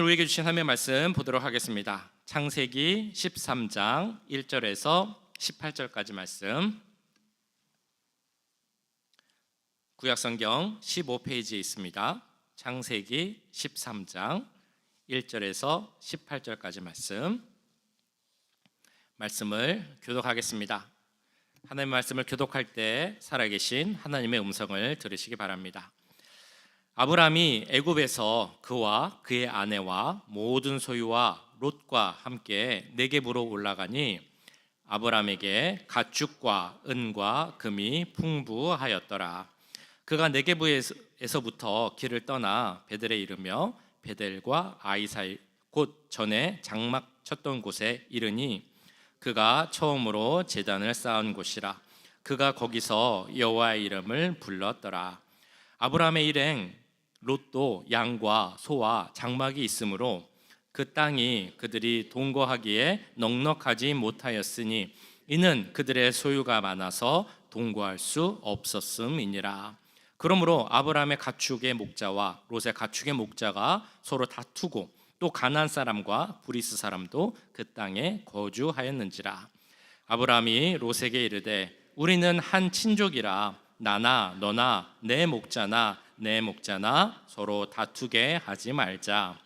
우리에게 주신 하나님의 말씀 보도록 하겠습니다. 창세기 13장 1절에서 18절까지 말씀, 구약성경 15페이지에 있습니다. 창세기 13장 1절에서 18절까지 말씀을 교독하겠습니다. 하나님의 말씀을 교독할 때 살아계신 하나님의 음성을 들으시기 바랍니다. 아브라함이 애굽에서 그와 그의 아내와 모든 소유와 롯과 함께 네겝으로 올라가니 아브라함에게 가축과 은과 금이 풍부하였더라. 그가 네겝에서부터 길을 떠나 베델에 이르며 베델과 아이 사이 곧 전에 장막 쳤던 곳에 이르니 그가 처음으로 제단을 쌓은 곳이라. 그가 거기서 여호와의 이름을 불렀더라. 아브라함의 일행 롯도 양과 소와 장막이 있으므로 그 땅이 그들이 동거하기에 넉넉하지 못하였으니 이는 그들의 소유가 많아서 동거할 수 없었음이니라. 그러므로 아브라함의 가축의 목자와 롯의 가축의 목자가 서로 다투고 또 가나안 사람과 브리스 사람도 그 땅에 거주하였는지라. 아브라함이 롯에게 이르되 우리는 한 친족이라 나나 너나 내 목자나 내 목자나 서로 다투게 하지 말자.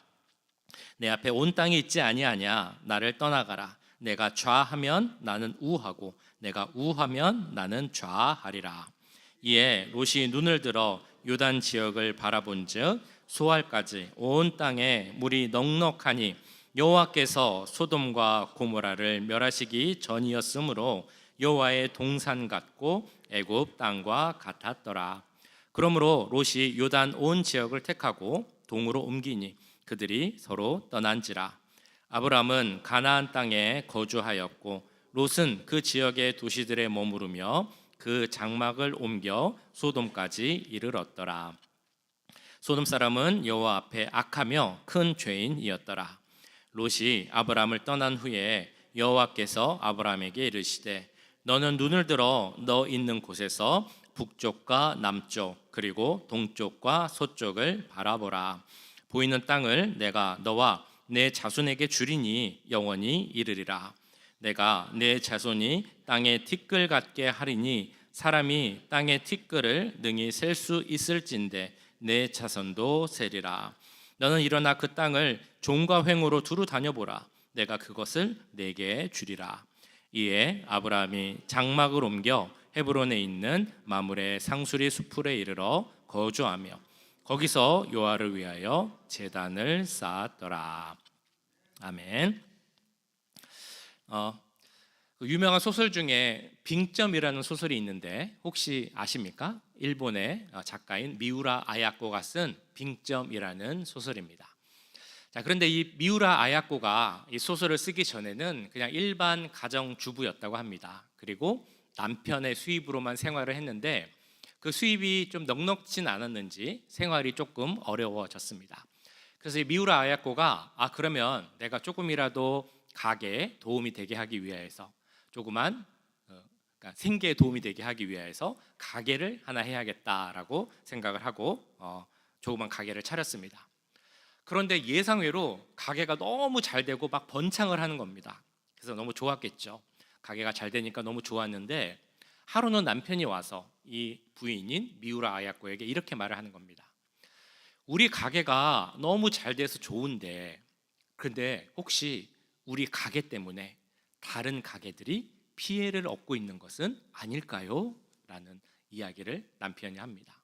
내 앞에 온 땅이 있지 아니하냐. 나를 떠나가라. 내가 좌하면 나는 우하고 내가 우하면 나는 좌하리라. 이에 롯이 눈을 들어 요단 지역을 바라본즉 소알까지 온 땅에 물이 넉넉하니 여호와께서 소돔과 고모라를 멸하시기 전이었으므로 여호와의 동산 같고 애굽 땅과 같았더라. 그러므로 롯이 요단 온 지역을 택하고 동으로 옮기니 그들이 서로 떠난지라. 아브라함은 가나안 땅에 거주하였고 롯은 그 지역의 도시들에 머무르며 그 장막을 옮겨 소돔까지 이르렀더라. 소돔 사람은 여호와 앞에 악하며 큰 죄인이었더라. 롯이 아브라함을 떠난 후에 여호와께서 아브라함에게 이르시되 너는 눈을 들어 너 있는 곳에서 북쪽과 남쪽 그리고 동쪽과 서쪽을 바라보라. 보이는 땅을 내가 너와 내 자손에게 주리니 영원히 이르리라. 내가 내 자손이 땅의 티끌 같게 하리니 사람이 땅의 티끌을 능히 셀 수 있을진데 내 자손도 세리라. 너는 일어나 그 땅을 종과 횡으로 두루 다녀보라. 내가 그것을 내게 주리라. 이에 아브라함이 장막을 옮겨 헤브론에 있는 마므레 상수리 수풀에 이르러 거주하며 거기서 여호와를 위하여 제단을 쌓았더라. 아멘. 그 유명한 소설 중에 빙점이라는 소설이 있는데 혹시 아십니까? 일본의 작가인 미우라 아야코가 쓴 빙점이라는 소설입니다. 자, 그런데 이 미우라 아야코가 이 소설을 쓰기 전에는 그냥 일반 가정주부였다고 합니다. 그리고 남편의 수입으로만 생활을 했는데 그 수입이 좀 넉넉진 않았는지 생활이 조금 어려워졌습니다. 그래서 이 미우라 아야코가 그러면 내가 조금이라도 가게에 도움이 되게 하기 위해서 조그만 그러니까 생계에 도움이 되게 하기 위해서 가게를 하나 해야겠다라고 생각을 하고 조그만 가게를 차렸습니다. 그런데 예상외로 가게가 너무 잘 되고 막 번창을 하는 겁니다. 그래서 너무 좋았겠죠. 가게가 잘 되니까 너무 좋았는데 하루는 남편이 와서 이 부인인 미우라 아야코에게 이렇게 말을 하는 겁니다. 우리 가게가 너무 잘 돼서 좋은데 그런데 혹시 우리 가게 때문에 다른 가게들이 피해를 얻고 있는 것은 아닐까요? 라는 이야기를 남편이 합니다.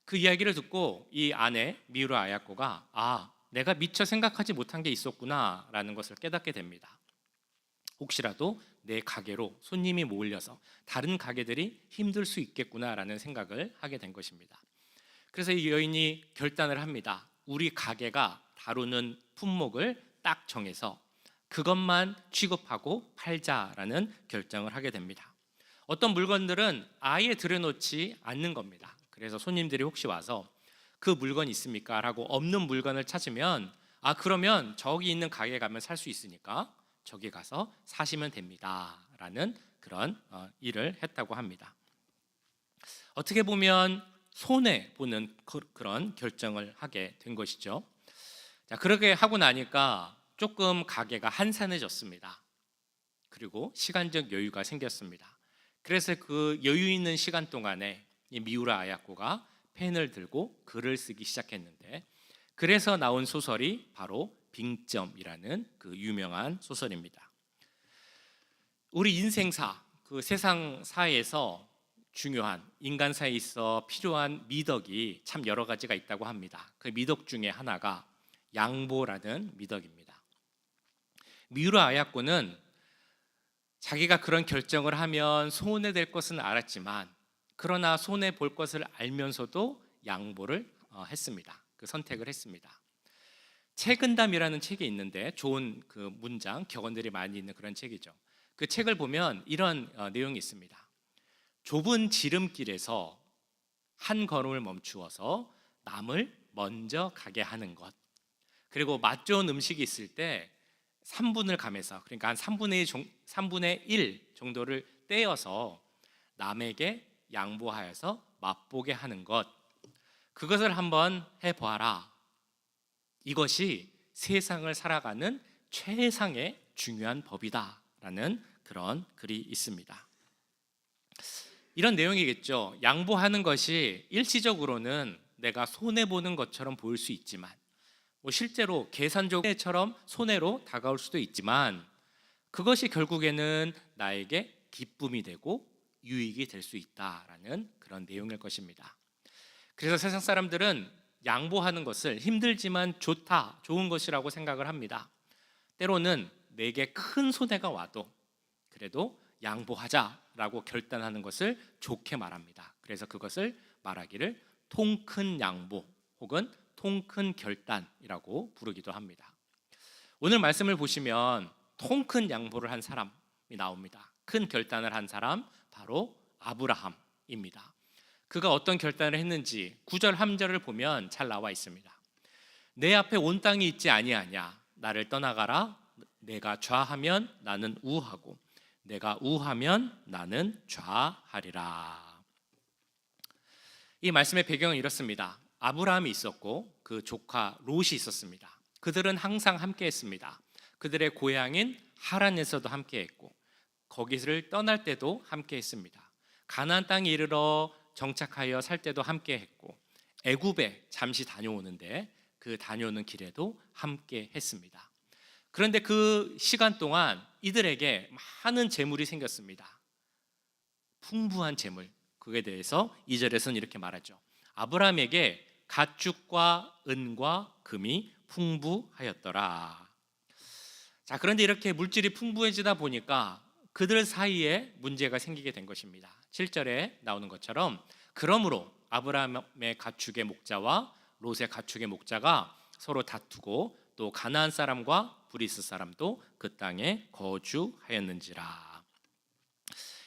그 이야기를 듣고 이 아내 미우라 아야코가 내가 미처 생각하지 못한 게 있었구나 라는 것을 깨닫게 됩니다. 혹시라도 내 가게로 손님이 몰려서 다른 가게들이 힘들 수 있겠구나라는 생각을 하게 된 것입니다. 그래서 이 여인이 결단을 합니다. 우리 가게가 다루는 품목을 딱 정해서 그것만 취급하고 팔자라는 결정을 하게 됩니다. 어떤 물건들은 아예 들여놓지 않는 겁니다. 그래서 손님들이 혹시 와서 그 물건 있습니까? 라고 없는 물건을 찾으면 그러면 저기 있는 가게에 가면 살 수 있으니까 저기 가서 사시면 됩니다 라는 그런 일을 했다고 합니다. 어떻게 보면 손해보는 그런 결정을 하게 된 것이죠. 자, 그렇게 하고 나니까 조금 가게가 한산해졌습니다. 그리고 시간적 여유가 생겼습니다. 그래서 그 여유 있는 시간 동안에 이 미우라 아야코가 펜을 들고 글을 쓰기 시작했는데, 그래서 나온 소설이 바로 빙점이라는 그 유명한 소설입니다. 우리 인생사, 그 세상사에서 중요한 인간사에 있어 필요한 미덕이 참 여러 가지가 있다고 합니다. 그 미덕 중에 하나가 양보라는 미덕입니다. 미우라 아야코는 자기가 그런 결정을 하면 손해될 것은 알았지만, 그러나 손해 볼 것을 알면서도 양보를 했습니다. 그 선택을 했습니다. 책은담이라는 책이 있는데, 좋은 그 문장, 격언들이 많이 있는 그런 책이죠. 그 책을 보면 이런 내용이 있습니다. 좁은 지름길에서 한 걸음을 멈추어서 남을 먼저 가게 하는 것, 그리고 맛 좋은 음식이 있을 때 3분을 감해서, 그러니까 한 3분의 1 정도를 떼어서 남에게 양보하여서 맛보게 하는 것, 그것을 한번 해보아라. 이것이 세상을 살아가는 최상의 중요한 법이다라는 그런 글이 있습니다. 이런 내용이겠죠. 양보하는 것이 일시적으로는 내가 손해보는 것처럼 보일 수 있지만, 실제로 계산적으로처럼 손해로 다가올 수도 있지만, 그것이 결국에는 나에게 기쁨이 되고 유익이 될 수 있다라는 그런 내용일 것입니다. 그래서 세상 사람들은 양보하는 것을 힘들지만 좋다, 좋은 것이라고 생각을 합니다. 때로는 내게 큰 손해가 와도 그래도 양보하자라고 결단하는 것을 좋게 말합니다. 그래서 그것을 말하기를 통 큰 양보 혹은 통 큰 결단이라고 부르기도 합니다. 오늘 말씀을 보시면 통 큰 양보를 한 사람이 나옵니다. 큰 결단을 한 사람, 바로 아브라함입니다. 그가 어떤 결단을 했는지 9절 함절을 보면 잘 나와 있습니다. 내 앞에 온 땅이 있지 아니하냐, 나를 떠나가라. 내가 좌하면 나는 우하고 내가 우하면 나는 좌하리라. 이 말씀의 배경은 이렇습니다. 아브라함이 있었고 그 조카 롯이 있었습니다. 그들은 항상 함께 했습니다. 그들의 고향인 하란에서도 함께 했고, 거기를 떠날 때도 함께 했습니다. 가나안 땅에 이르러 정착하여 살 때도 함께 했고, 애굽에 잠시 다녀오는데 그 다녀오는 길에도 함께 했습니다. 그런데 그 시간 동안 이들에게 많은 재물이 생겼습니다. 풍부한 재물. 그에 대해서 2절에서는 이렇게 말하죠. 아브라함에게 가축과 은과 금이 풍부하였더라. 자, 그런데 이렇게 물질이 풍부해지다 보니까 그들 사이에 문제가 생기게 된 것입니다. 7절에 나오는 것처럼, 그러므로 아브라함의 가축의 목자와 롯의 가축의 목자가 서로 다투고, 또 가나안 사람과 브리스 사람도 그 땅에 거주하였는지라.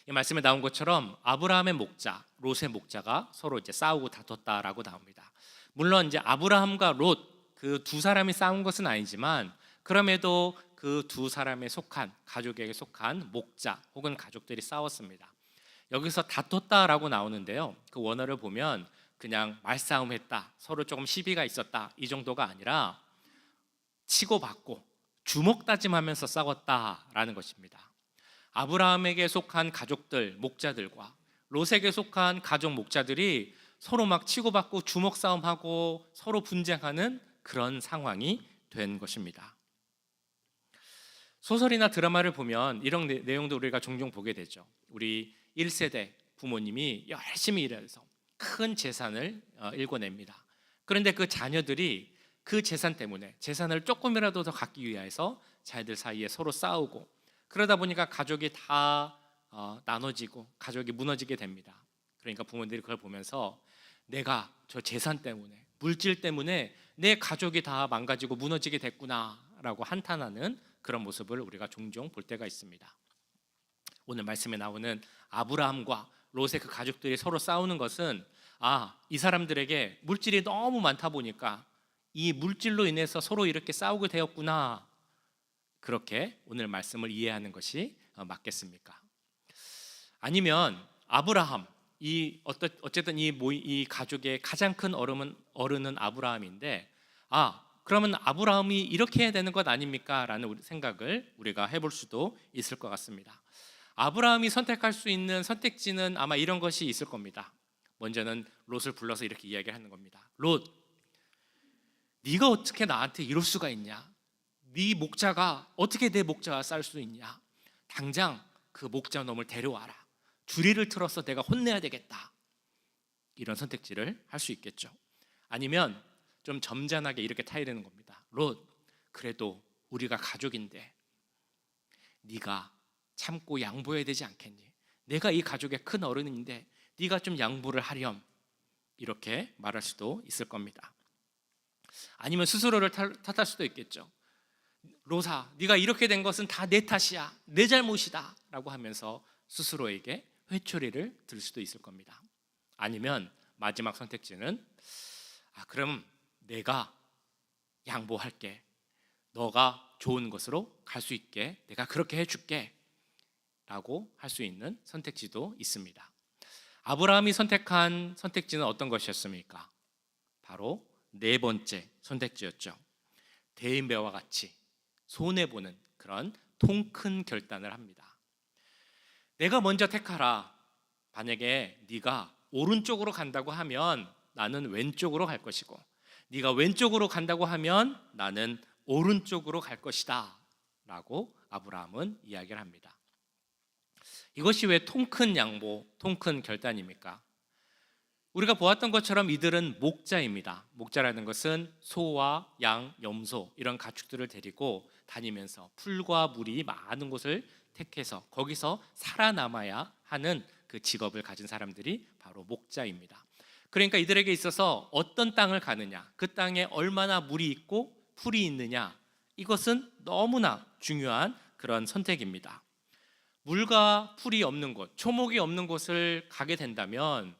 이 말씀에 나온 것처럼 아브라함의 목자, 롯의 목자가 서로 이제 싸우고 다퉜다라고 나옵니다. 물론 이제 아브라함과 롯 그 두 사람이 싸운 것은 아니지만, 그럼에도 그 두 사람에 속한, 가족에게 속한 목자 혹은 가족들이 싸웠습니다. 여기서 다퉜다라고 나오는데요, 그 원어를 보면 그냥 말싸움했다, 서로 조금 시비가 있었다, 이 정도가 아니라 치고받고 주먹 다짐하면서 싸웠다라는 것입니다. 아브라함에게 속한 가족들, 목자들과 롯에게 속한 가족 목자들이 서로 막 치고받고 주먹 싸움하고 서로 분쟁하는 그런 상황이 된 것입니다. 소설이나 드라마를 보면 이런 내용도 우리가 종종 보게 되죠. 우리 1세대 부모님이 열심히 일해서 큰 재산을 일궈냅니다. 그런데 그 자녀들이 그 재산 때문에 재산을 조금이라도 더 갖기 위해서 자녀들 사이에 서로 싸우고, 그러다 보니까 가족이 다 나눠지고 가족이 무너지게 됩니다. 그러니까 부모들이 그걸 보면서 내가 저 재산 때문에, 물질 때문에 내 가족이 다 망가지고 무너지게 됐구나라고 한탄하는 그런 모습을 우리가 종종 볼 때가 있습니다. 오늘 말씀에 나오는 아브라함과 롯의 그 가족들이 서로 싸우는 것은, 이 사람들에게 물질이 너무 많다 보니까 이 물질로 인해서 서로 이렇게 싸우게 되었구나, 그렇게 오늘 말씀을 이해하는 것이 맞겠습니까? 아니면 아브라함, 어쨌든 이 가족의 가장 큰 어른은 아브라함인데, 그러면 아브라함이 이렇게 해야 되는 것 아닙니까? 라는 생각을 우리가 해볼 수도 있을 것 같습니다. 아브라함이 선택할 수 있는 선택지는 아마 이런 것이 있을 겁니다. 먼저는 롯을 불러서 이렇게 이야기를 하는 겁니다. 롯, 네가 어떻게 나한테 이럴 수가 있냐? 네 목자가 어떻게 내 목자와 싸울 수 있냐? 당장 그 목자 놈을 데려와라. 주리를 틀어서 내가 혼내야 되겠다. 이런 선택지를 할 수 있겠죠. 아니면 좀 점잖하게 이렇게 타이르는 겁니다. 롯, 그래도 우리가 가족인데 네가 참고 양보해야 되지 않겠니? 내가 이 가족의 큰 어른인데 네가 좀 양보를 하렴. 이렇게 말할 수도 있을 겁니다. 아니면 스스로를 탓할 수도 있겠죠. 롯아, 네가 이렇게 된 것은 다 내 탓이야, 내 잘못이다 라고 하면서 스스로에게 회초리를 들 수도 있을 겁니다. 아니면 마지막 선택지는 그럼 내가 양보할게, 너가 좋은 것으로 갈 수 있게 내가 그렇게 해줄게 라고 할 수 있는 선택지도 있습니다. 아브라함이 선택한 선택지는 어떤 것이었습니까? 바로 네 번째 선택지였죠. 대인배와 같이 손해보는 그런 통 큰 결단을 합니다. 내가 먼저 택하라. 만약에 네가 오른쪽으로 간다고 하면 나는 왼쪽으로 갈 것이고, 네가 왼쪽으로 간다고 하면 나는 오른쪽으로 갈 것이다 라고 아브라함은 이야기를 합니다. 이것이 왜 통 큰 양보, 통 큰 결단입니까? 우리가 보았던 것처럼 이들은 목자입니다. 목자라는 것은 소와 양, 염소 이런 가축들을 데리고 다니면서 풀과 물이 많은 곳을 택해서 거기서 살아남아야 하는 그 직업을 가진 사람들이 바로 목자입니다. 그러니까 이들에게 있어서 어떤 땅을 가느냐, 그 땅에 얼마나 물이 있고 풀이 있느냐, 이것은 너무나 중요한 그런 선택입니다. 물과 풀이 없는 곳, 초목이 없는 곳을 가게 된다면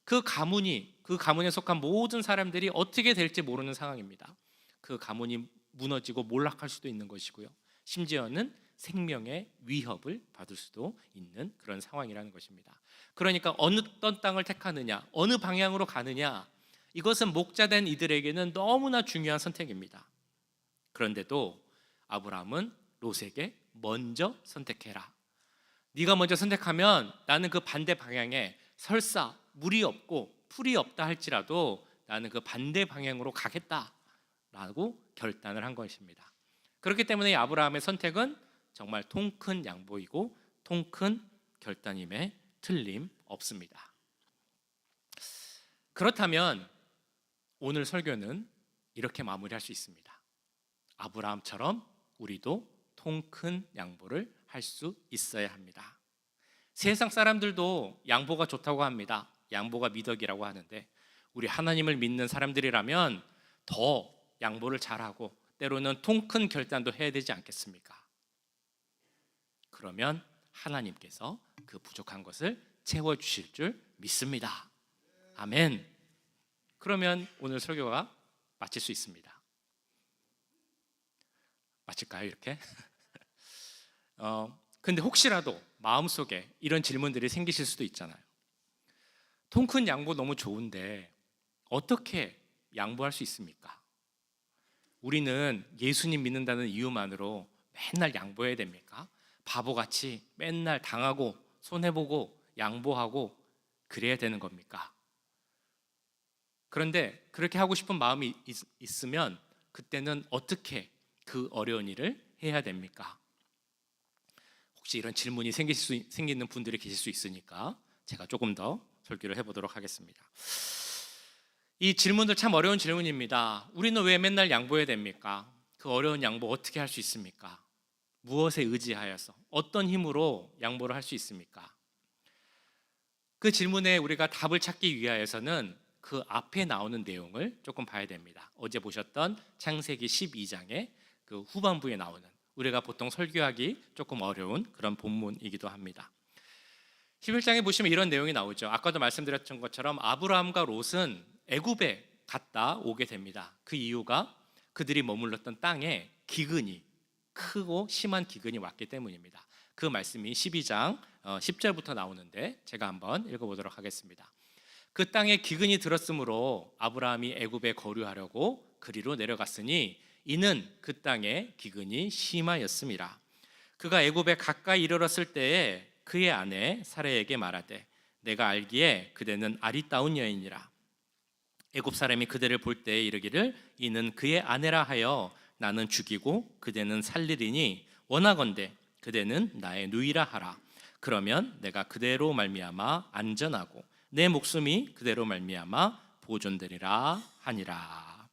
그 가문에 속한 모든 사람들이 어떻게 될지 모르는 상황입니다. 그 가문이 무너지고 몰락할 수도 있는 것이고요. 심지어는 생명의 위협을 받을 수도 있는 그런 상황이라는 것입니다. 그러니까 어떤 땅을 택하느냐, 어느 방향으로 가느냐, 이것은 목자된 이들에게는 너무나 중요한 선택입니다. 그런데도 아브라함은 롯에게 먼저 선택해라. 네가 먼저 선택하면 나는 그 반대 방향에 설사 물이 없고 풀이 없다 할지라도 나는 그 반대 방향으로 가겠다라고 결단을 한 것입니다. 그렇기 때문에 아브라함의 선택은 정말 통 큰 양보이고 통 큰 결단임에 틀림없습니다. 그렇다면 오늘 설교는 이렇게 마무리할 수 있습니다. 아브라함처럼 우리도 통 큰 양보를 할 수 있어야 합니다. 세상 사람들도 양보가 좋다고 합니다. 양보가 미덕이라고 하는데 우리 하나님을 믿는 사람들이라면 더 양보를 잘하고 때로는 통 큰 결단도 해야 되지 않겠습니까? 그러면 하나님께서 그 부족한 것을 채워주실 줄 믿습니다. 아멘. 그러면 오늘 설교가 마칠 수 있습니다. 마칠까요, 이렇게? 근데 혹시라도 마음속에 이런 질문들이 생기실 수도 있잖아요. 통 큰 양보 너무 좋은데 어떻게 양보할 수 있습니까? 우리는 예수님 믿는다는 이유만으로 맨날 양보해야 됩니까? 바보같이 맨날 당하고 손해보고 양보하고 그래야 되는 겁니까? 그런데 그렇게 하고 싶은 마음이 있으면 그때는 어떻게 그 어려운 일을 해야 됩니까? 혹시 이런 질문이 생기는 분들이 계실 수 있으니까 제가 조금 더 설교를 해보도록 하겠습니다. 이 질문들 참 어려운 질문입니다. 우리는 왜 맨날 양보해야 됩니까? 그 어려운 양보 어떻게 할 수 있습니까? 무엇에 의지하여서 어떤 힘으로 양보를 할 수 있습니까? 그 질문에 우리가 답을 찾기 위하여서는 그 앞에 나오는 내용을 조금 봐야 됩니다. 어제 보셨던 창세기 12장의 그 후반부에 나오는 우리가 보통 설교하기 조금 어려운 그런 본문이기도 합니다. 11장에 보시면 이런 내용이 나오죠. 아까도 말씀드렸던 것처럼 아브라함과 롯은 애굽에 갔다 오게 됩니다. 그 이유가 그들이 머물렀던 땅에 기근이 크고 심한 기근이 왔기 때문입니다. 그 말씀이 12장 10절부터 나오는데 제가 한번 읽어보도록 하겠습니다. 그 땅에 기근이 들었으므로 아브라함이 애굽에 거류하려고 그리로 내려갔으니 이는 그 땅에 기근이 심하였음이라. 그가 애굽에 가까이 이르렀을 때에 그의 아내 사라에게 말하되 내가 알기에 그대는 아리따운 여인이라. 애굽 사람이 그대를 볼 때에 이르기를 이는 그의 아내라 하여 나는 죽이고 그대는 살리리니 원하건대 그대는 나의 누이라 하라. 그러면 내가 그대로 말미암아 안전하고 내 목숨이 그대로 말미암아 보존되리라 하니라.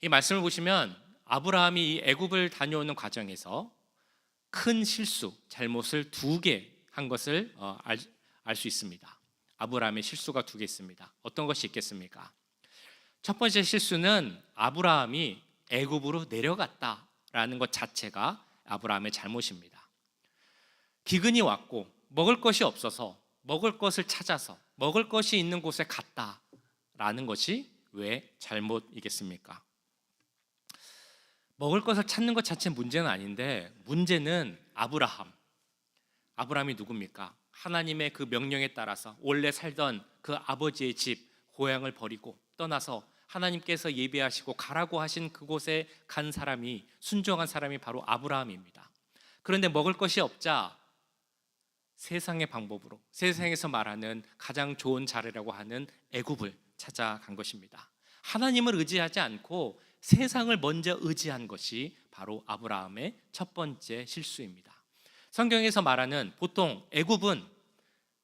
이 말씀을 보시면 아브라함이 이 애굽을 다녀오는 과정에서 큰 실수, 잘못을 두 개 한 것을 알 수 있습니다. 아브라함의 실수가 두 개 있습니다. 어떤 것이 있겠습니까? 첫 번째 실수는 아브라함이 애굽으로 내려갔다라는 것 자체가 아브라함의 잘못입니다. 기근이 왔고 먹을 것이 없어서 먹을 것을 찾아서 먹을 것이 있는 곳에 갔다라는 것이 왜 잘못이겠습니까? 먹을 것을 찾는 것 자체는 문제는 아닌데 문제는 아브라함이 누굽니까? 하나님의 그 명령에 따라서 원래 살던 그 아버지의 집 고향을 버리고 떠나서 하나님께서 예비하시고 가라고 하신 그곳에 간 사람이, 순종한 사람이 바로 아브라함입니다. 그런데 먹을 것이 없자 세상의 방법으로, 세상에서 말하는 가장 좋은 자리라고 하는 애굽을 찾아간 것입니다. 하나님을 의지하지 않고 세상을 먼저 의지한 것이 바로 아브라함의 첫 번째 실수입니다. 성경에서 말하는 보통 애굽은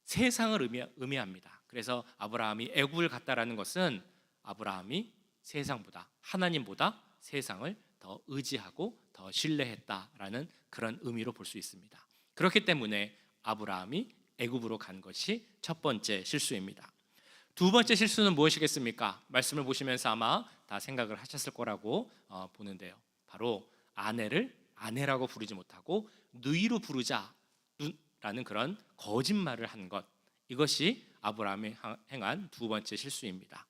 세상을 의미합니다. 그래서 아브라함이 애굽을 갔다라는 것은 아브라함이 세상보다, 하나님보다 세상을 더 의지하고 더 신뢰했다라는 그런 의미로 볼 수 있습니다. 그렇기 때문에 아브라함이 애굽으로 간 것이 첫 번째 실수입니다. 두 번째 실수는 무엇이겠습니까? 말씀을 보시면서 아마 다 생각을 하셨을 거라고 보는데요. 바로 아내를 아내라고 부르지 못하고 누이로 부르자라는 그런 거짓말을 한 것, 이것이 아브라함이 행한 두 번째 실수입니다.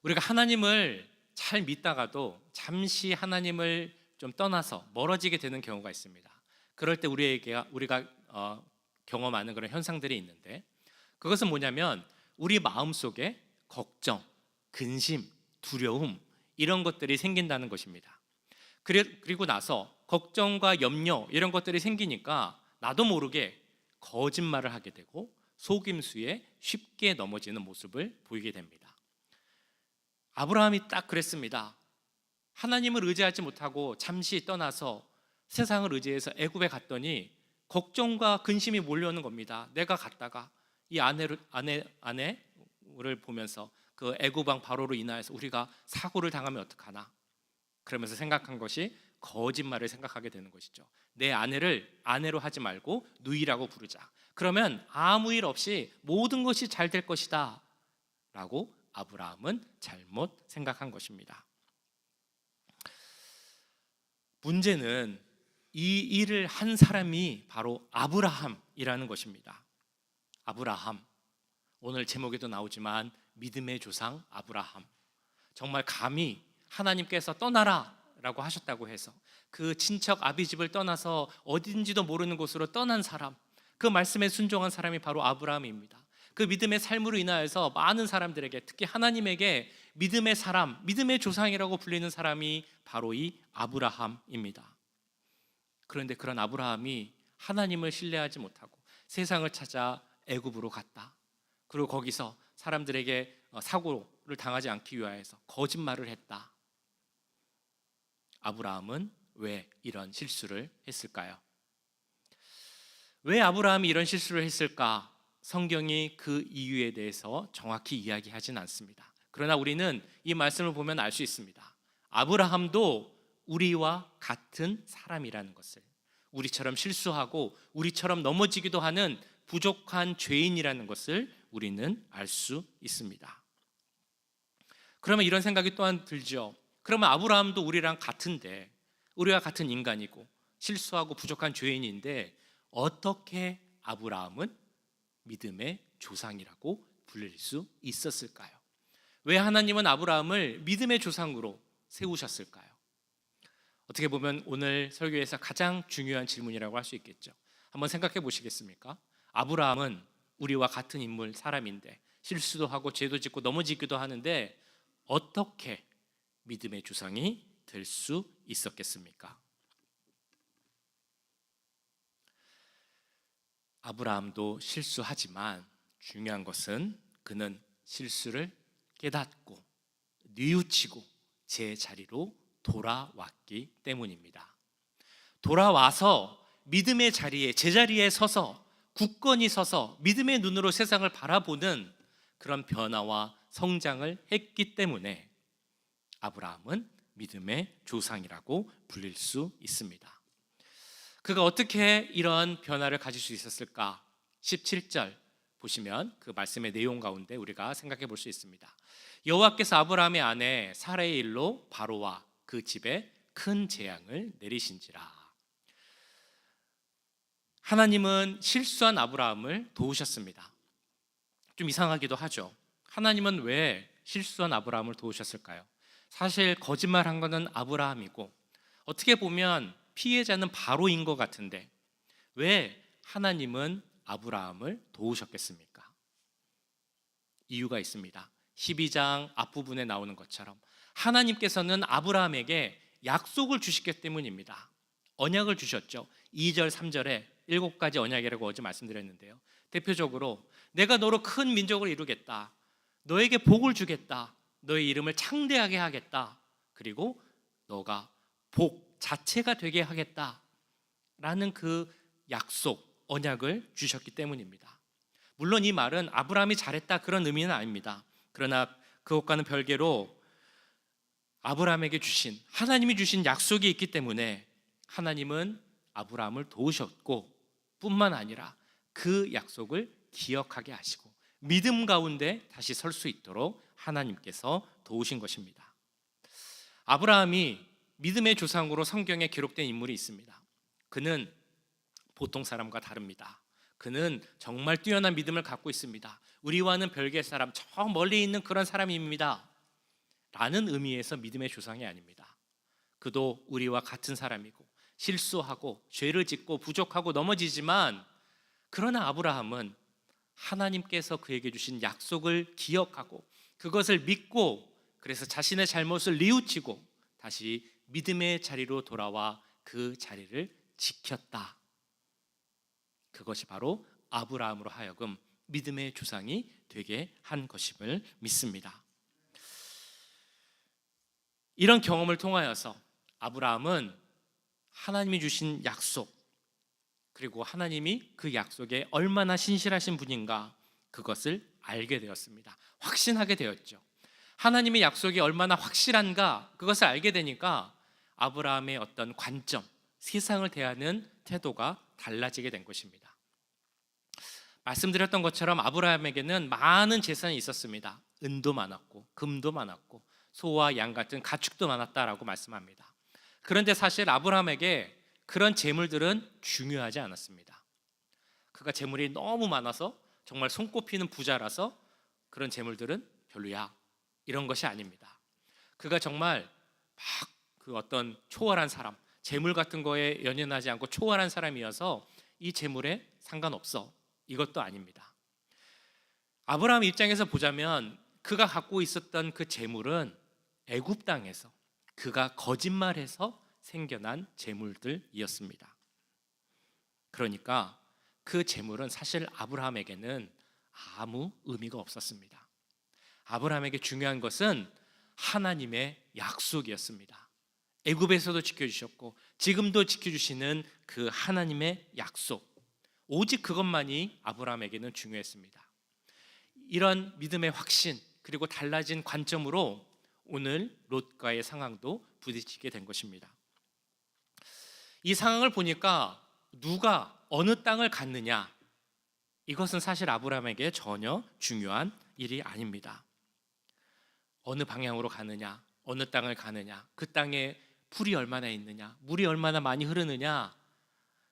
우리가 하나님을 잘 믿다가도 잠시 하나님을 좀 떠나서 멀어지게 되는 경우가 있습니다. 그럴 때 우리가 경험하는 그런 현상들이 있는데, 그것은 뭐냐면 우리 마음속에 걱정, 근심, 두려움 이런 것들이 생긴다는 것입니다. 그리고 나서 걱정과 염려 이런 것들이 생기니까 나도 모르게 거짓말을 하게 되고 속임수에 쉽게 넘어지는 모습을 보이게 됩니다. 아브라함이 딱 그랬습니다. 하나님을 의지하지 못하고 잠시 떠나서 세상을 의지해서 애굽에 갔더니 걱정과 근심이 몰려오는 겁니다. 내가 갔다가 이 아내를 보면서 그 애굽 왕 바로로 인하여서 우리가 사고를 당하면 어떡하나, 그러면서 생각한 것이 거짓말을 생각하게 되는 것이죠. 내 아내를 아내로 하지 말고 누이라고 부르자. 그러면 아무 일 없이 모든 것이 잘 될 것이다 라고 아브라함은 잘못 생각한 것입니다. 문제는 이 일을 한 사람이 바로 아브라함이라는 것입니다. 아브라함, 오늘 제목에도 나오지만 믿음의 조상 아브라함. 정말 감히 하나님께서 떠나라 라고 하셨다고 해서 그 친척 아비집을 떠나서 어딘지도 모르는 곳으로 떠난 사람, 그 말씀에 순종한 사람이 바로 아브라함입니다. 그 믿음의 삶으로 인하여서 많은 사람들에게, 특히 하나님에게 믿음의 사람, 믿음의 조상이라고 불리는 사람이 바로 이 아브라함입니다. 그런데 그런 아브라함이 하나님을 신뢰하지 못하고 세상을 찾아 애굽으로 갔다. 그리고 거기서 사람들에게 사고를 당하지 않기 위하여서 거짓말을 했다. 아브라함은 왜 이런 실수를 했을까요? 왜 아브라함이 이런 실수를 했을까? 성경이 그 이유에 대해서 정확히 이야기하진 않습니다. 그러나 우리는 이 말씀을 보면 알 수 있습니다. 아브라함도 우리와 같은 사람이라는 것을, 우리처럼 실수하고 우리처럼 넘어지기도 하는 부족한 죄인이라는 것을 우리는 알 수 있습니다. 그러면 이런 생각이 또한 들죠. 그러면 아브라함도 우리랑 같은데, 우리와 같은 인간이고 실수하고 부족한 죄인인데 어떻게 아브라함은 믿음의 조상이라고 불릴 수 있었을까요? 왜 하나님은 아브라함을 믿음의 조상으로 세우셨을까요? 어떻게 보면 오늘 설교에서 가장 중요한 질문이라고 할 수 있겠죠. 한번 생각해 보시겠습니까? 아브라함은 우리와 같은 인물, 사람인데 실수도 하고 죄도 짓고 넘어지기도 하는데 어떻게 믿음의 조상이 될 수 있었겠습니까? 아브라함도 실수하지만 중요한 것은 그는 실수를 깨닫고 뉘우치고 제자리로 돌아왔기 때문입니다. 돌아와서 믿음의 자리에, 제자리에 서서 굳건히 서서 믿음의 눈으로 세상을 바라보는 그런 변화와 성장을 했기 때문에 아브라함은 믿음의 조상이라고 불릴 수 있습니다. 그가 어떻게 이런 변화를 가질 수 있었을까? 17절 보시면 그 말씀의 내용 가운데 우리가 생각해 볼 수 있습니다. 여호와께서 아브라함의 아내 사라의 일로 바로와 그 집에 큰 재앙을 내리신지라. 하나님은 실수한 아브라함을 도우셨습니다. 좀 이상하기도 하죠. 하나님은 왜 실수한 아브라함을 도우셨을까요? 사실 거짓말한 것은 아브라함이고 어떻게 보면 피해자는 바로인 것 같은데 왜 하나님은 아브라함을 도우셨겠습니까? 이유가 있습니다. 12장 앞부분에 나오는 것처럼 하나님께서는 아브라함에게 약속을 주셨기 때문입니다. 언약을 주셨죠. 2절 3절에 7가지 언약이라고 어제 말씀드렸는데요. 대표적으로 내가 너로 큰 민족을 이루겠다, 너에게 복을 주겠다, 너의 이름을 창대하게 하겠다, 그리고 너가 복 자체가 되게 하겠다 라는 그 약속, 언약을 주셨기 때문입니다. 물론 이 말은 아브라함이 잘했다 그런 의미는 아닙니다. 그러나 그것과는 별개로 아브라함에게 주신, 하나님이 주신 약속이 있기 때문에 하나님은 아브라함을 도우셨고 뿐만 아니라 그 약속을 기억하게 하시고 믿음 가운데 다시 설 수 있도록 하나님께서 도우신 것입니다. 아브라함이 믿음의 조상으로 성경에 기록된 인물이 있습니다. 그는 보통 사람과 다릅니다. 그는 정말 뛰어난 믿음을 갖고 있습니다. 우리와는 별개의 사람, 저 멀리 있는 그런 사람입니다 라는 의미에서 믿음의 조상이 아닙니다. 그도 우리와 같은 사람이고 실수하고 죄를 짓고 부족하고 넘어지지만 그러나 아브라함은 하나님께서 그에게 주신 약속을 기억하고 그것을 믿고 그래서 자신의 잘못을 뉘우치고 다시 믿음의 자리로 돌아와 그 자리를 지켰다. 그것이 바로 아브라함으로 하여금 믿음의 조상이 되게 한 것임을 믿습니다. 이런 경험을 통하여서 아브라함은 하나님이 주신 약속, 그리고 하나님이 그 약속에 얼마나 신실하신 분인가 그것을 알게 되었습니다. 확신하게 되었죠. 하나님의 약속이 얼마나 확실한가 그것을 알게 되니까 아브라함의 어떤 관점, 세상을 대하는 태도가 달라지게 된 것입니다. 말씀드렸던 것처럼 아브라함에게는 많은 재산이 있었습니다. 은도 많았고 금도 많았고 소와 양 같은 가축도 많았다라고 말씀합니다. 그런데 사실 아브라함에게 그런 재물들은 중요하지 않았습니다. 그가 재물이 너무 많아서 정말 손꼽히는 부자라서 그런 재물들은 별로야 이런 것이 아닙니다. 그가 정말 막 그 어떤 초월한 사람, 재물 같은 거에 연연하지 않고 초월한 사람이어서 이 재물에 상관없어 이것도 아닙니다. 아브라함 입장에서 보자면 그가 갖고 있었던 그 재물은 애굽 땅에서 그가 거짓말해서 생겨난 재물들이었습니다. 그러니까 그 재물은 사실 아브라함에게는 아무 의미가 없었습니다. 아브라함에게 중요한 것은 하나님의 약속이었습니다. 애굽에서도 지켜주셨고 지금도 지켜주시는 그 하나님의 약속, 오직 그것만이 아브라함에게는 중요했습니다. 이런 믿음의 확신 그리고 달라진 관점으로 오늘 롯과의 상황도 부딪히게 된 것입니다. 이 상황을 보니까 누가 어느 땅을 갖느냐 이것은 사실 아브라함에게 전혀 중요한 일이 아닙니다. 어느 방향으로 가느냐, 어느 땅을 가느냐, 그 땅에 풀이 얼마나 있느냐, 물이 얼마나 많이 흐르느냐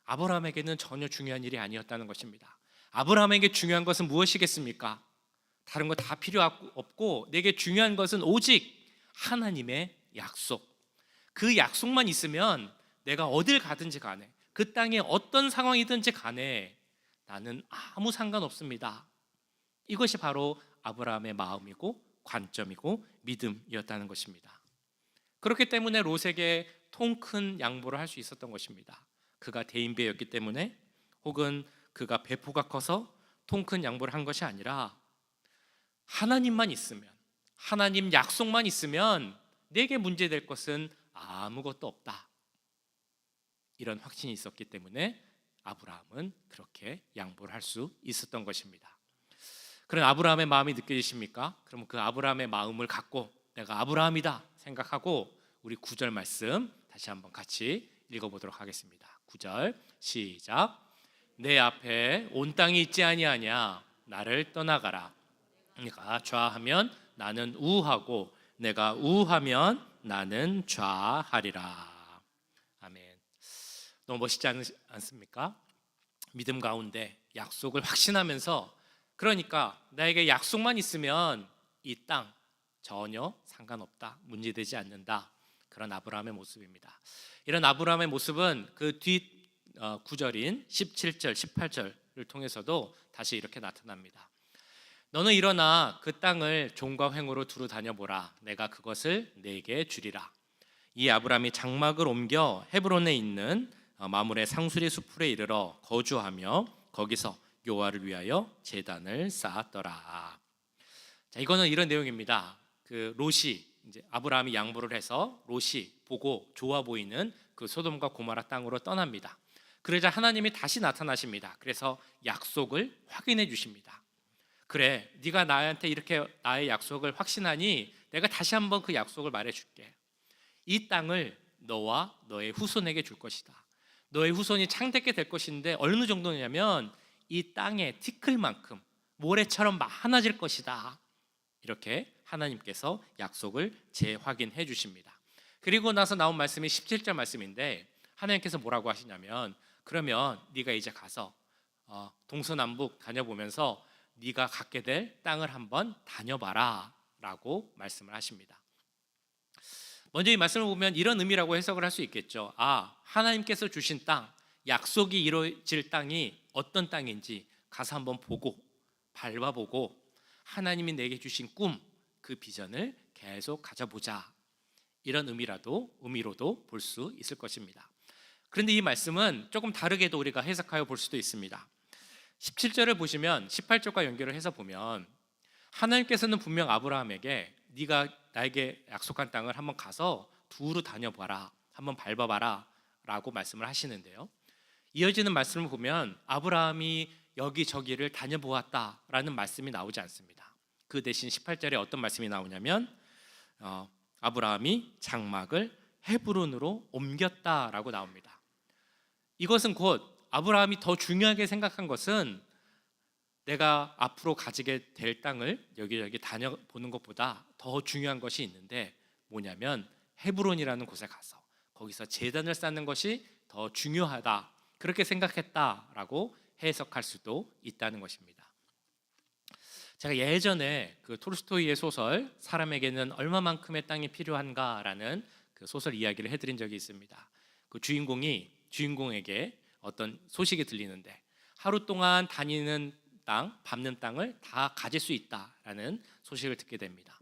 아브라함에게는 전혀 중요한 일이 아니었다는 것입니다. 아브라함에게 중요한 것은 무엇이겠습니까? 다른 거 다 필요 없고 내게 중요한 것은 오직 하나님의 약속. 그 약속만 있으면 내가 어딜 가든지 간에 그 땅에 어떤 상황이든지 간에 나는 아무 상관없습니다. 이것이 바로 아브라함의 마음이고 관점이고 믿음이었다는 것입니다. 그렇기 때문에 롯에게 통 큰 양보를 할 수 있었던 것입니다. 그가 대인배였기 때문에, 혹은 그가 배포가 커서 통 큰 양보를 한 것이 아니라, 하나님만 있으면, 하나님 약속만 있으면 내게 문제될 것은 아무것도 없다, 이런 확신이 있었기 때문에 아브라함은 그렇게 양보를 할 수 있었던 것입니다. 그런 아브라함의 마음이 느껴지십니까? 그럼 그 아브라함의 마음을 갖고 내가 아브라함이다 생각하고 우리 9절 말씀 다시 한번 같이 읽어보도록 하겠습니다. 9절 시작. 내 앞에 온 땅이 있지 아니하냐? 나를 떠나가라. 내가 좌하면 나는 우하고 내가 우하면 나는 좌하리라. 아멘. 너무 멋있지 않습니까? 믿음 가운데 약속을 확신하면서, 그러니까 나에게 약속만 있으면 이 땅 전혀 상관없다, 문제되지 않는다, 그런 아브라함의 모습입니다. 이런 아브라함의 모습은 그 뒷 구절인 17절 18절을 통해서도 다시 이렇게 나타납니다. 너는 일어나 그 땅을 종과 횡으로 두루 다녀보라. 내가 그것을 네게 주리라. 이 아브라함이 장막을 옮겨 헤브론에 있는 마물의 상수리 수풀에 이르러 거주하며 거기서 여호와를 위하여 제단을 쌓았더라. 자, 이거는 이런 내용입니다. 그 롯이 이제 아브라함이 양보를 해서 롯이 보고 좋아 보이는 그 소돔과 고모라 땅으로 떠납니다. 그러자 하나님이 다시 나타나십니다. 그래서 약속을 확인해 주십니다. 그래, 네가 나한테 이렇게 나의 약속을 확신하니 내가 다시 한번 그 약속을 말해줄게. 이 땅을 너와 너의 후손에게 줄 것이다. 너의 후손이 창대케 될 것인데 어느 정도냐면 이 땅의 티끌만큼 모래처럼 많아질 것이다. 이렇게 하나님께서 약속을 재확인해 주십니다. 그리고 나서 나온 말씀이 17절 말씀인데, 하나님께서 뭐라고 하시냐면, 그러면 네가 이제 가서 동서남북 다녀보면서 네가 갖게 될 땅을 한번 다녀봐라 라고 말씀을 하십니다. 먼저 이 말씀을 보면 이런 의미라고 해석을 할 수 있겠죠. 하나님께서 주신 땅, 약속이 이루어질 땅이 어떤 땅인지 가서 한번 보고 밟아보고 하나님이 내게 주신 꿈, 그 비전을 계속 가져보자, 이런 의미로도 볼 수 있을 것입니다. 그런데 이 말씀은 조금 다르게도 우리가 해석하여 볼 수도 있습니다. 17절을 보시면 18절과 연결을 해서 보면, 하나님께서는 분명 아브라함에게 네가 나에게 약속한 땅을 한번 가서 두루 다녀봐라, 한번 밟아봐라 라고 말씀을 하시는데요, 이어지는 말씀을 보면 아브라함이 여기저기를 다녀보았다라는 말씀이 나오지 않습니다. 그 대신 18절에 어떤 말씀이 나오냐면 아브라함이 장막을 헤브론으로 옮겼다라고 나옵니다. 이것은 곧 아브라함이 더 중요하게 생각한 것은 내가 앞으로 가지게 될 땅을 여기저기 다녀보는 것보다 더 중요한 것이 있는데, 뭐냐면 헤브론이라는 곳에 가서 거기서 제단을 쌓는 것이 더 중요하다, 그렇게 생각했다라고 해석할 수도 있다는 것입니다. 제가 예전에 그 톨스토이의 소설 사람에게는 얼마만큼의 땅이 필요한가라는 그 소설 이야기를 해드린 적이 있습니다. 그 주인공에게 어떤 소식이 들리는데, 하루 동안 다니는 땅, 밟는 땅을 다 가질 수 있다라는 소식을 듣게 됩니다.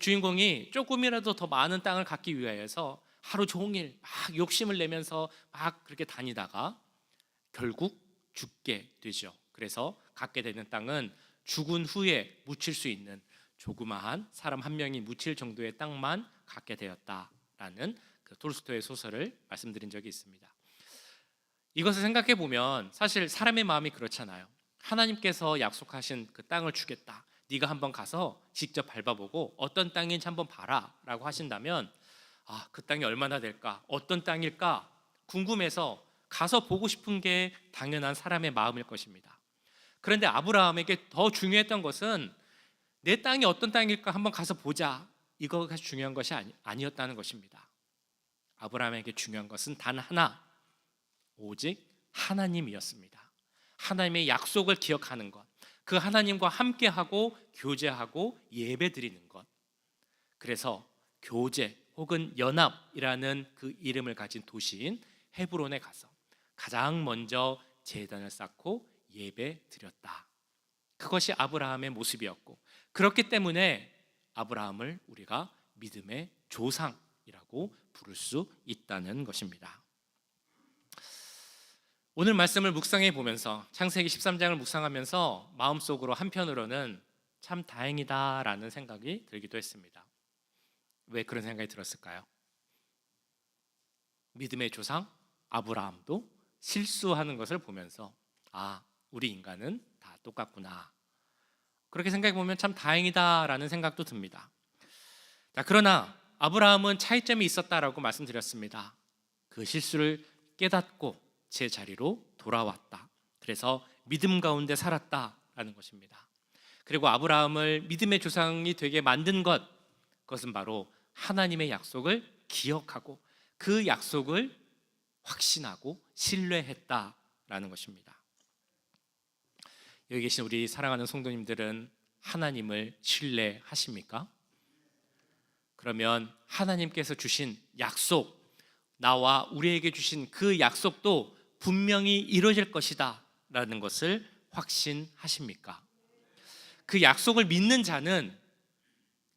주인공이 조금이라도 더 많은 땅을 갖기 위하여서 하루 종일 막 욕심을 내면서 막 그렇게 다니다가 결국 죽게 되죠. 그래서 갖게 되는 땅은 죽은 후에 묻힐 수 있는 조그마한 사람 한 명이 묻힐 정도의 땅만 갖게 되었다라는 그 톨스토이의 소설을 말씀드린 적이 있습니다. 이것을 생각해 보면 사실 사람의 마음이 그렇잖아요. 하나님께서 약속하신 그 땅을 주겠다, 네가 한번 가서 직접 밟아보고 어떤 땅인지 한번 봐라 라고 하신다면, 그 땅이 얼마나 될까, 어떤 땅일까 궁금해서 가서 보고 싶은 게 당연한 사람의 마음일 것입니다. 그런데 아브라함에게 더 중요했던 것은 내 땅이 어떤 땅일까 한번 가서 보자, 이거가 중요한 것이 아니었다는 것입니다. 아브라함에게 중요한 것은 단 하나, 오직 하나님이었습니다. 하나님의 약속을 기억하는 것, 그 하나님과 함께하고 교제하고 예배드리는 것. 그래서 교제 혹은 연합이라는 그 이름을 가진 도시인 헤브론에 가서 가장 먼저 제단을 쌓고 예배드렸다. 그것이 아브라함의 모습이었고, 그렇기 때문에 아브라함을 우리가 믿음의 조상이라고 하나님이라고 부를 수 있다는 것입니다. 오늘 말씀을 묵상해 보면서 창세기 13장을 묵상하면서 마음속으로 한편으로는 참 다행이다라는 생각이 들기도 했습니다. 왜 그런 생각이 들었을까요? 믿음의 조상 아브라함도 실수하는 것을 보면서 우리 인간은 다 똑같구나, 그렇게 생각해 보면 참 다행이다라는 생각도 듭니다. 자, 그러나 아브라함은 차이점이 있었다라고 말씀드렸습니다. 그 실수를 깨닫고 제 자리로 돌아왔다. 그래서 믿음 가운데 살았다라는 것입니다. 그리고 아브라함을 믿음의 조상이 되게 만든 그것은 바로 하나님의 약속을 기억하고 그 약속을 확신하고 신뢰했다라는 것입니다. 여기 계신 우리 사랑하는 성도님들은 하나님을 신뢰하십니까? 그러면 하나님께서 주신 약속, 나와 우리에게 주신 그 약속도 분명히 이루어질 것이다 라는 것을 확신하십니까? 그 약속을 믿는 자는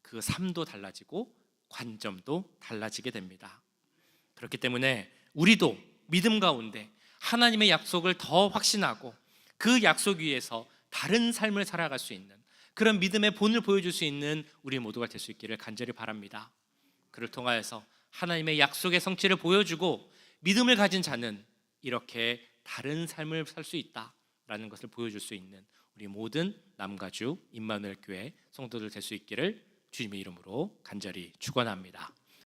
그 삶도 달라지고 관점도 달라지게 됩니다. 그렇기 때문에 우리도 믿음 가운데 하나님의 약속을 더 확신하고 그 약속 위에서 다른 삶을 살아갈 수 있는 그런 믿음의 본을 보여줄 수 있는 우리 모두가 될 수 있기를 간절히 바랍니다. 그를 통하여서 하나님의 약속의 성취를 보여주고 믿음을 가진 자는 이렇게 다른 삶을 살 수 있다라는 것을 보여줄 수 있는 우리 모든 남가주 임마누엘 교회 성도들 될 수 있기를 주님의 이름으로 간절히 축원합니다.